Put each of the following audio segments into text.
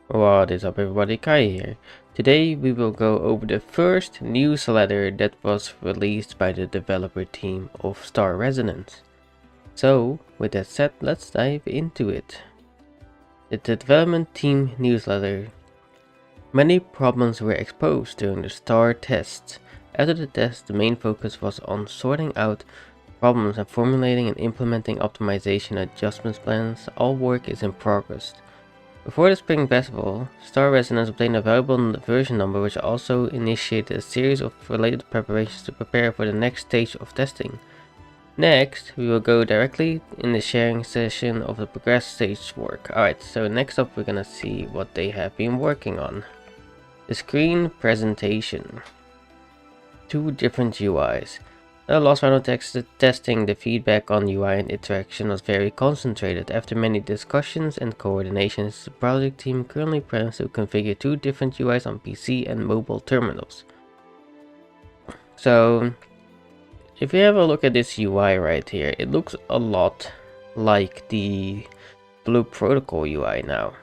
What is up everybody, Kai here. Today we will go over the first newsletter that was released by the developer team of Star Resonance. So, with that said, let's dive into it. The development team newsletter. Many problems were exposed during the Star tests. After the test, the main focus was on sorting out problems and formulating and implementing optimization adjustment plans. All work is in progress. Before the Spring Festival, Star Resonance obtained a valuable version number which also initiated a series of related preparations to prepare for the next stage of testing. Next, we will go directly in the sharing session of the progress stage work. Alright, so next up we're gonna see what they have been working on. The screen presentation. Two different UIs. The last round of testing, the feedback on UI and interaction was very concentrated. After many discussions and coordinations, the project team currently plans to configure two different UIs on PC and mobile terminals. So, if you have a look at this UI right here, it looks a lot like the Blue Protocol UI now,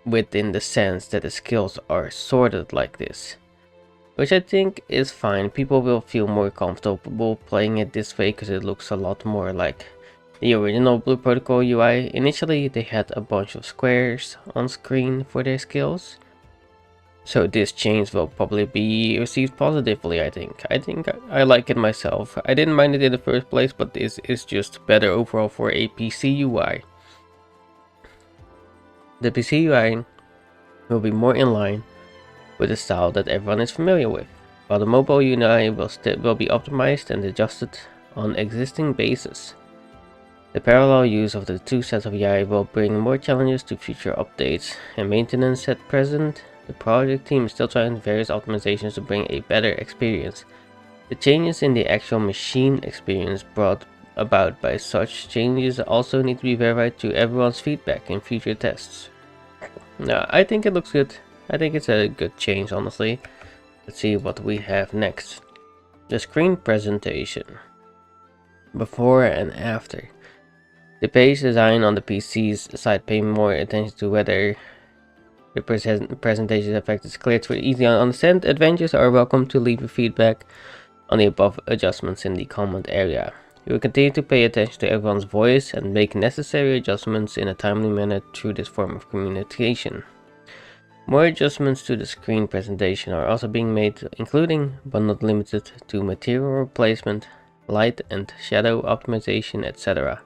within the sense that the skills are sorted like this. Which I think is fine. People will feel more comfortable playing it this way because it looks a lot more like the original Blue Protocol UI. Initially they had a bunch of squares on screen for their skills. So this change will probably be received positively, I think. I like it myself. I didn't mind it in the first place, but this is just better overall for a PC UI. The PC UI will be more in line with a style that everyone is familiar with, while the mobile UI will be optimized and adjusted on existing bases. The parallel use of the two sets of UI will bring more challenges to future updates and maintenance. At present, the project team is still trying various optimizations to bring a better experience. The changes in the actual machine experience brought about by such changes also need to be verified to everyone's feedback in future tests. Now, I think it looks good. I think it's a good change, honestly. Let's see what we have next. The screen presentation. Before and after. The page design on the PC's side pay more attention to whether the presentation effect is clear to easy to understand. Adventurers are welcome to leave feedback on the above adjustments in the comment area. We will continue to pay attention to everyone's voice and make necessary adjustments in a timely manner through this form of communication. More adjustments to the screen presentation are also being made, including but not limited to material replacement, light and shadow optimization, etc.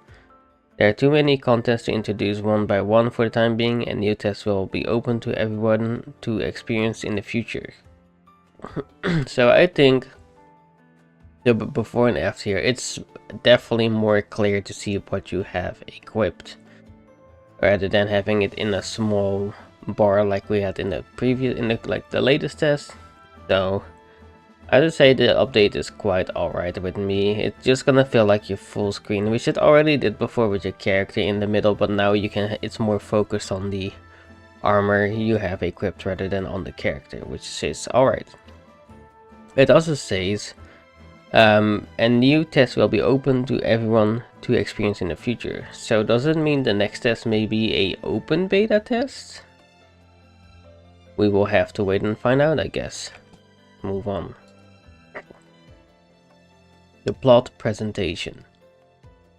There are too many contents to introduce one by one for the time being, and new tests will be open to everyone to experience in the future. So I think the before and after here, it's definitely more clear to see what you have equipped, rather than having it in a small bar like we had in the latest test. So I would say the update is quite alright with me. It's just gonna feel like your full screen, which it already did before with your character in the middle, but now it's more focused on the armor you have equipped rather than on the character, which is alright. It also says a new test will be open to everyone to experience in the future. So does it mean the next test may be a open beta test? We will have to wait and find out, I guess. Move on. The plot presentation.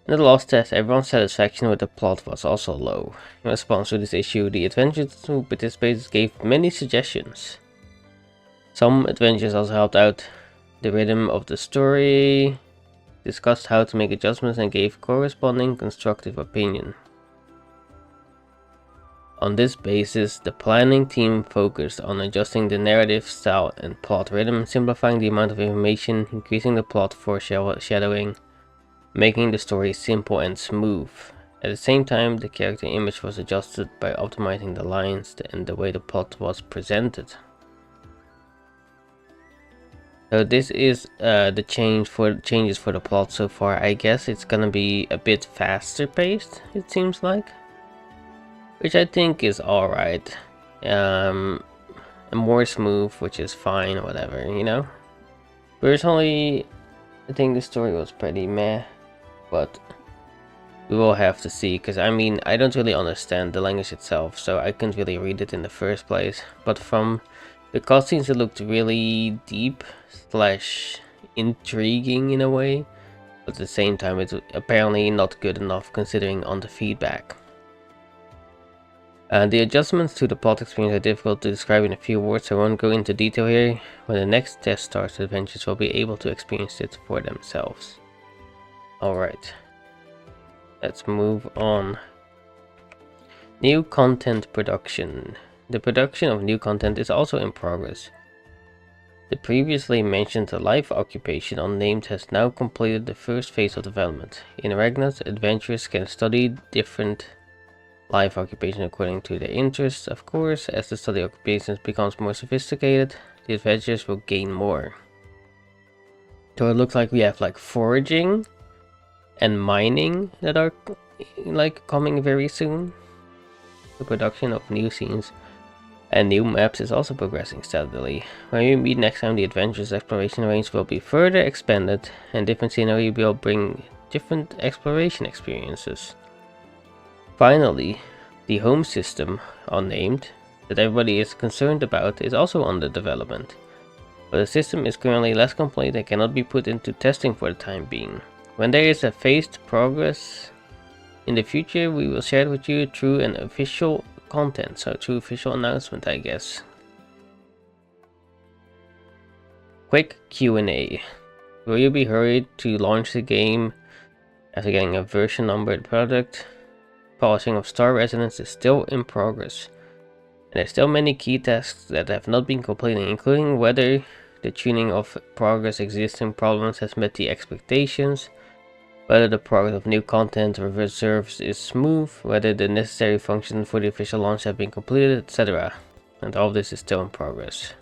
In the last test, everyone's satisfaction with the plot was also low. In response to this issue, the adventurers who participated gave many suggestions. Some adventurers also helped out the rhythm of the story, discussed how to make adjustments, and gave corresponding constructive opinion. On this basis, the planning team focused on adjusting the narrative style and plot rhythm, simplifying the amount of information, increasing the plot foreshadowing, making the story simple and smooth. At the same time, the character image was adjusted by optimizing the lines and the way the plot was presented. So this is the changes for the plot so far. I guess it's gonna be a bit faster paced, it seems like, which I think is alright. More smooth, which is fine, whatever, you know. Personally, I think the story was pretty meh, but We will have to see, because I mean, I don't really understand the language itself, so I couldn't really read it in the first place. But from the cutscenes, it looked really deep slash intriguing in a way. But at the same time, it's apparently not good enough considering on the feedback. The adjustments to the plot experience are difficult to describe in a few words, so I won't go into detail here. When the next test starts, adventurers will be able to experience it for themselves. Alright. Let's move on. New content production. The production of new content is also in progress. The previously mentioned life occupation unnamed has now completed the first phase of development. In Ragnar's, adventurers can study different life occupations according to their interests. Of course, as the study occupations becomes more sophisticated, the adventurers will gain more. So it looks like we have like foraging and mining that are like coming very soon. The production of new scenes and new maps is also progressing steadily. When we meet next time, the adventurers' exploration range will be further expanded, and different scenery will bring different exploration experiences. Finally, the home system, unnamed, that everybody is concerned about is also under development. But the system is currently less complete and cannot be put into testing for the time being. When there is a phased progress in the future, we will share it with you through an official content, so through official announcement, I guess. Quick Q&A. Will you be hurried to launch the game after getting a version number of the product? Polishing of star residence is still in progress, and there's still many key tasks that have not been completed, including whether the tuning of progress existing problems has met the expectations, whether the progress of new content or reserves is smooth, whether the necessary functions for the official launch have been completed, etc. And all of this is still in progress.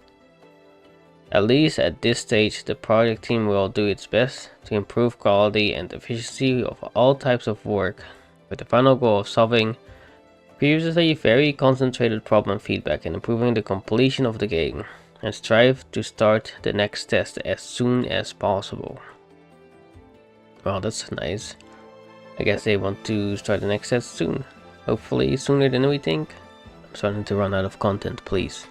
At least at this stage, the project team will do its best to improve quality and efficiency of all types of work, with the final goal of solving previously very concentrated problem feedback and improving the completion of the game, and strive to start the next test as soon as possible. Well, that's nice. I guess they want to start the next test soon. Hopefully sooner than we think. I'm starting to run out of content, please.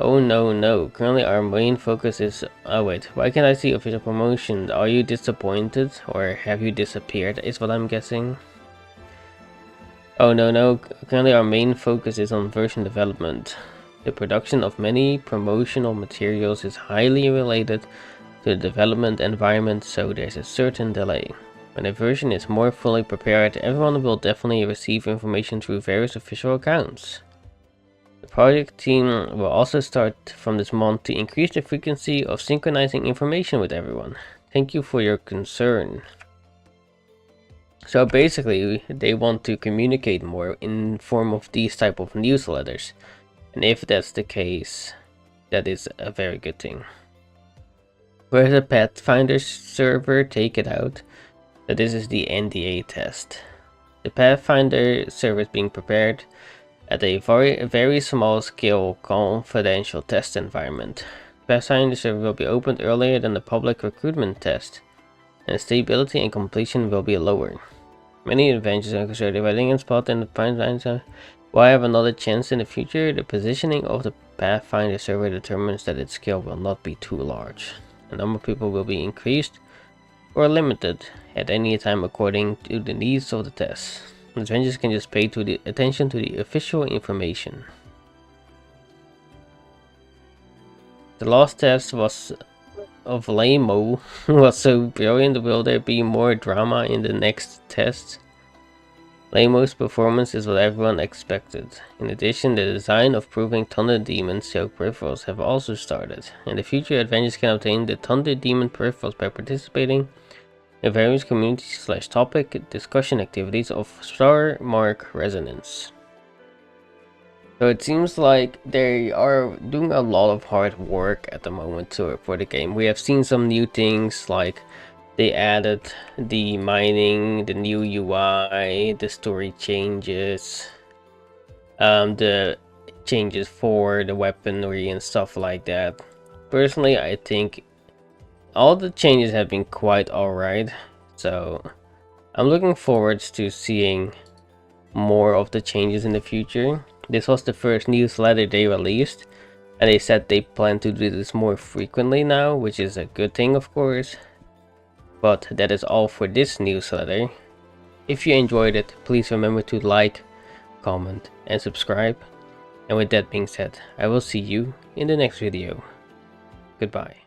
Oh no. Currently our main focus is... Oh wait, why can't I see official promotion? Are you disappointed? Or have you disappeared, is what I'm guessing. Oh no. Currently our main focus is on version development. The production of many promotional materials is highly related to the development environment, so there's a certain delay. When a version is more fully prepared, everyone will definitely receive information through various official accounts. The project team will also start from this month to increase the frequency of synchronizing information with everyone. Thank you for your concern. So basically, they want to communicate more in form of these type of newsletters. And if that's the case, that is a very good thing. Where's the Pathfinder server? Take it out. So this is the NDA test. The Pathfinder server is being prepared at a very small scale confidential test environment. The Pathfinder server will be opened earlier than the public recruitment test, and stability and completion will be lower. Many adventures are considered a hiding spot in the Pathfinder. Will I have another chance in the future? The positioning of the Pathfinder server determines that its scale will not be too large. The number of people will be increased or limited at any time according to the needs of the test. Adventurers can just pay attention to the official information. The last test was of Lamo was so brilliant. Will there be more drama in the next test? Lamo's performance is what everyone expected. In addition, the design of proving Thunder Demon Silk peripherals have also started. In the future, adventurers can obtain the Thunder Demon peripherals by participating in various community/topic discussion activities of Star Mark Resonance. So it seems like they are doing a lot of hard work at the moment for the game. We have seen some new things, like they added the mining, the new UI, the story changes, the changes for the weaponry and stuff like that. Personally, I think all the changes have been quite alright, so I'm looking forward to seeing more of the changes in the future. This was the first newsletter they released, and they said they plan to do this more frequently now, which is a good thing, of course. But that is all for this newsletter. If you enjoyed it, please remember to like, comment, and subscribe. And with that being said, I will see you in the next video. Goodbye.